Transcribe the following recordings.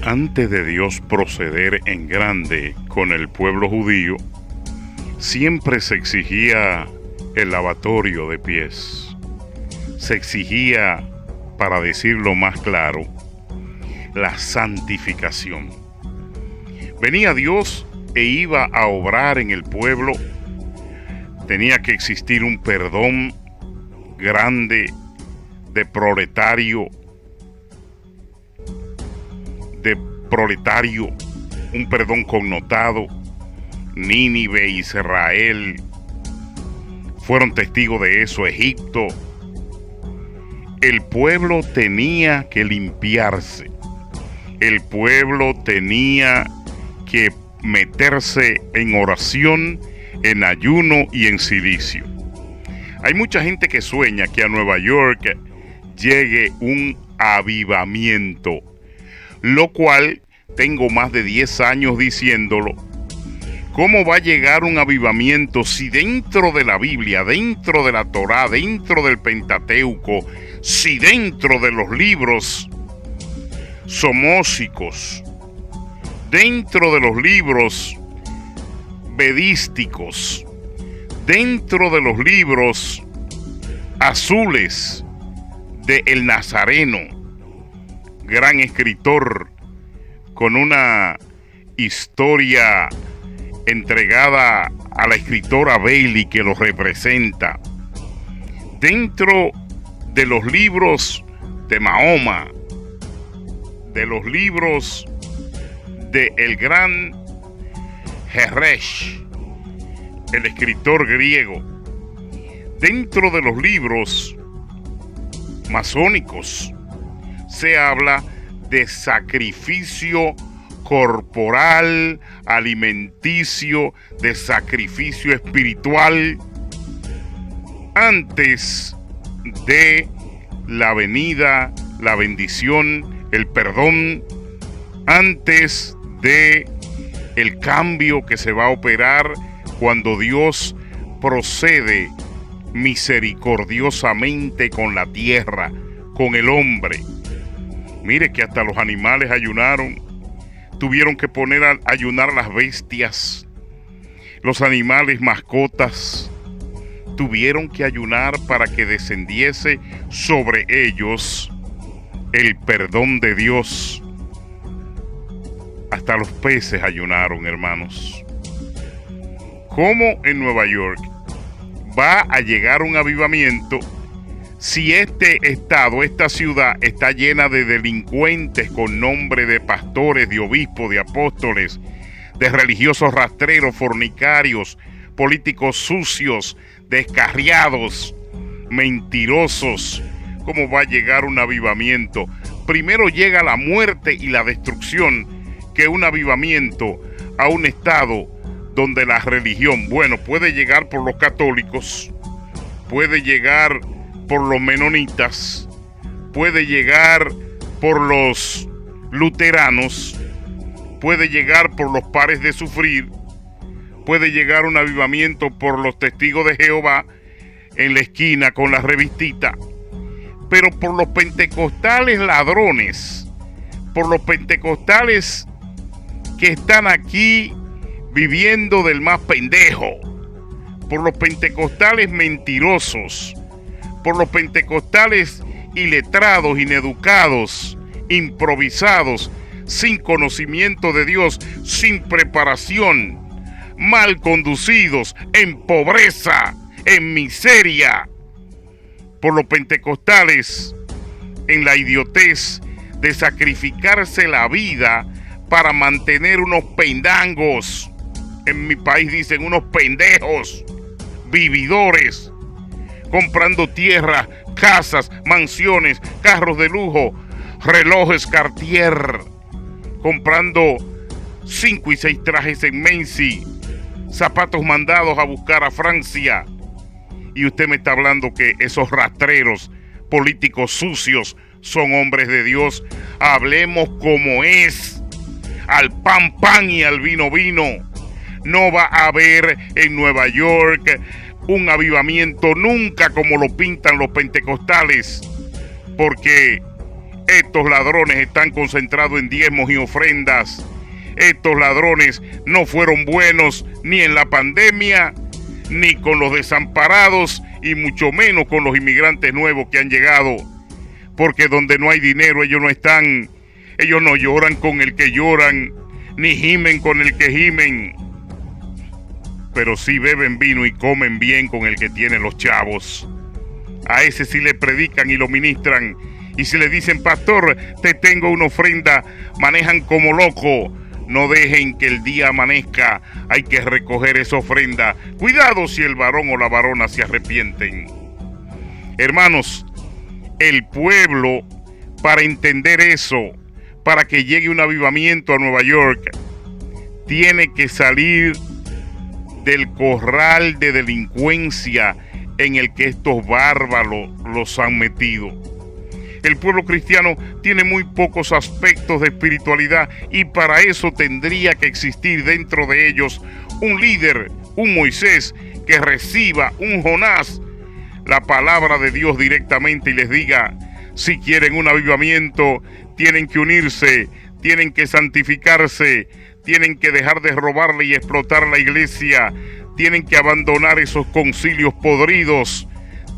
Antes de Dios proceder en grande con el pueblo judío, siempre se exigía el lavatorio de pies. Se exigía, para decirlo más claro, la santificación. Venía Dios e iba a obrar en el pueblo. Tenía que existir un perdón grande de proletario, un perdón connotado. Nínive, Israel fueron testigos de eso, Egipto. El pueblo tenía que limpiarse. El pueblo tenía que meterse en oración, en ayuno y en silicio. Hay mucha gente que sueña que a Nueva York llegue un avivamiento, lo cual tengo más de 10 años diciéndolo. ¿Cómo va a llegar un avivamiento si dentro de la Biblia, dentro de la Torá, dentro del Pentateuco, si dentro de los libros somósicos, dentro de los libros vedísticos, dentro de los libros azules de El Nazareno, gran escritor con una historia entregada a la escritora Bailey que lo representa, dentro de los libros de Mahoma, de los libros de el gran Heresh, el escritor griego, dentro de los libros masónicos se habla de sacrificio corporal, alimenticio, de sacrificio espiritual antes de la venida, la bendición, el perdón, antes de el cambio que se va a operar cuando Dios procede misericordiosamente con la tierra, con el hombre. Mire que hasta los animales ayunaron. Tuvieron que poner a ayunar las bestias. Los animales mascotas tuvieron que ayunar para que descendiese sobre ellos el perdón de Dios. Hasta los peces ayunaron, hermanos. ¿Cómo en Nueva York va a llegar un avivamiento si este estado, esta ciudad está llena de delincuentes con nombre de pastores, de obispos, de apóstoles, de religiosos rastreros, fornicarios, políticos sucios, descarriados, mentirosos? ¿Cómo va a llegar un avivamiento? Primero llega la muerte y la destrucción que un avivamiento a un estado donde la religión, bueno, puede llegar por los católicos, puede llegar por los menonitas, puede llegar por los luteranos, puede llegar por los pares de sufrir, puede llegar un avivamiento por los testigos de Jehová en la esquina con la revistita, pero por los pentecostales ladrones, por los pentecostales que están aquí viviendo del más pendejo, por los pentecostales mentirosos, por los pentecostales iletrados, ineducados, improvisados, sin conocimiento de Dios, sin preparación, mal conducidos, en pobreza, en miseria, por los pentecostales en la idiotez de sacrificarse la vida para mantener unos pendangos. En mi país dicen unos pendejos, vividores, comprando tierra, casas, mansiones, carros de lujo, relojes Cartier, comprando 5 y 6 trajes en Macy, zapatos mandados a buscar a Francia. Y usted me está hablando que esos rastreros políticos sucios son hombres de Dios. Hablemos como es, al pan pan y al vino vino. No va a haber en Nueva York un avivamiento nunca como lo pintan los pentecostales, porque Estos ladrones están concentrados en diezmos y ofrendas. Estos ladrones no fueron buenos ni en la pandemia, ni con los desamparados, y mucho menos con los inmigrantes nuevos que han llegado. Porque donde no hay dinero ellos no están. Ellos no lloran con el que lloran, ni gimen con el que gimen. Pero sí beben vino y comen bien con el que tiene los chavos. A ese sí le predican y lo ministran. Y si le dicen, pastor, te tengo una ofrenda, manejan como loco. No dejen que el día amanezca, hay que recoger esa ofrenda. Cuidado si el varón o la varona se arrepienten. Hermanos, el pueblo, para entender eso, para que llegue un avivamiento a Nueva York, tiene que salir del corral de delincuencia en el que estos bárbaros los han metido. El pueblo cristiano tiene muy pocos aspectos de espiritualidad y para eso tendría que existir dentro de ellos un líder, un Moisés, que reciba, un Jonás, la palabra de Dios directamente y les diga, si quieren un avivamiento, tienen que unirse, tienen que santificarse, tienen que dejar de robarle y explotar la iglesia, tienen que abandonar esos concilios podridos,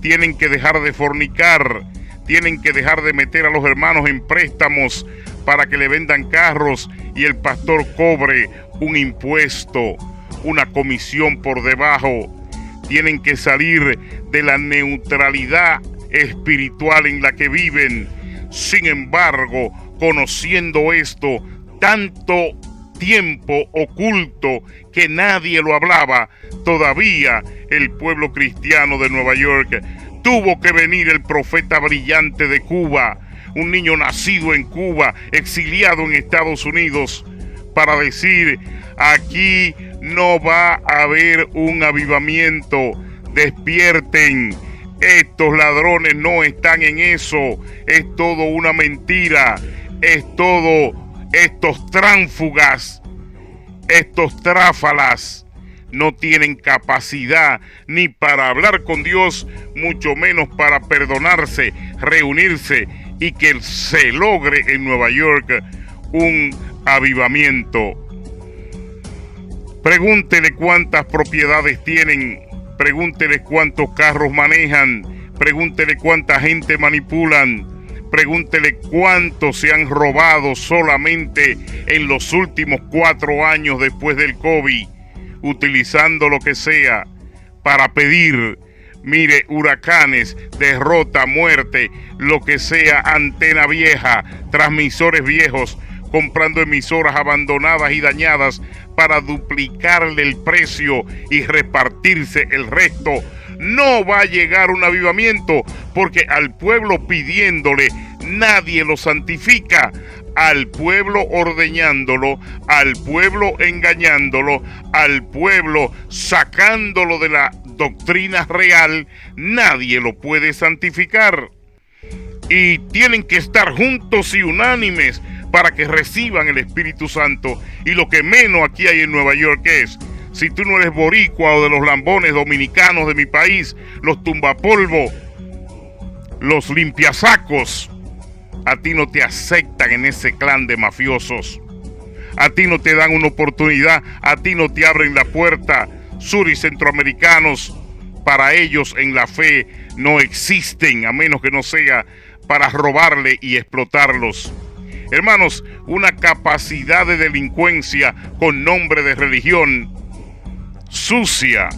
tienen que dejar de fornicar, tienen que dejar de meter a los hermanos en préstamos para que le vendan carros y el pastor cobre un impuesto, una comisión por debajo. Tienen que salir de la neutralidad espiritual en la que viven. Sin embargo, conociendo esto, tanto tiempo oculto que nadie lo hablaba, todavía el pueblo cristiano de Nueva York tuvo que venir el profeta brillante de Cuba, un niño nacido en Cuba, exiliado en Estados Unidos, para decir, aquí no va a haber un avivamiento, despierten, estos ladrones no están en eso, es todo una mentira, es todo estos tránfugas, estos tráfalas, no tienen capacidad ni para hablar con Dios, mucho menos para perdonarse, reunirse y que se logre en Nueva York un avivamiento. Pregúntele cuántas propiedades tienen, pregúntele cuántos carros manejan, pregúntele cuánta gente manipulan, pregúntele cuántos se han robado solamente en los últimos 4 años después del COVID, utilizando lo que sea para pedir, mire, huracanes, derrota, muerte, lo que sea, antena vieja, transmisores viejos, comprando emisoras abandonadas y dañadas para duplicarle el precio y repartirse el resto. No va a llegar un avivamiento porque al pueblo pidiéndole nadie lo santifica, al pueblo ordeñándolo, al pueblo engañándolo, al pueblo sacándolo de la doctrina real, nadie lo puede santificar. Y tienen que estar juntos y unánimes para que reciban el Espíritu Santo. Y lo que menos aquí hay en Nueva York es, si tú no eres boricua o de los lambones dominicanos de mi país, los tumbapolvo, los limpiasacos, a ti no te aceptan en ese clan de mafiosos. A ti no te dan una oportunidad, a ti no te abren la puerta. Sur y centroamericanos, para ellos en la fe no existen, a menos que no sea para robarle y explotarlos. Hermanos, una capacidad de delincuencia con nombre de religión, sucia,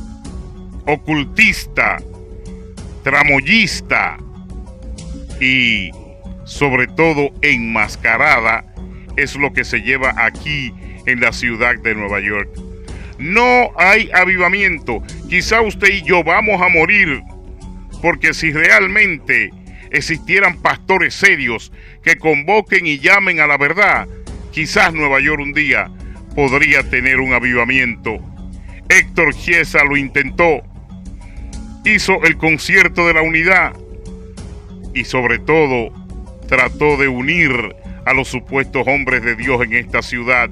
ocultista, tramoyista y sobre todo enmascarada, es lo que se lleva aquí en la ciudad de Nueva York. No hay avivamiento. Quizá usted y yo vamos a morir, porque si realmente existieran pastores serios que convoquen y llamen a la verdad, quizás Nueva York un día podría tener un avivamiento. Héctor Chiesa lo intentó, hizo el concierto de la unidad y sobre todo trató de unir a los supuestos hombres de Dios en esta ciudad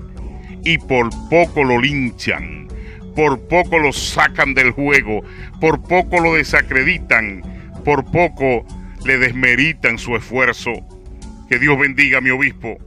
y por poco lo linchan, por poco lo sacan del juego, por poco lo desacreditan, por poco le desmeritan su esfuerzo. Que Dios bendiga a mi obispo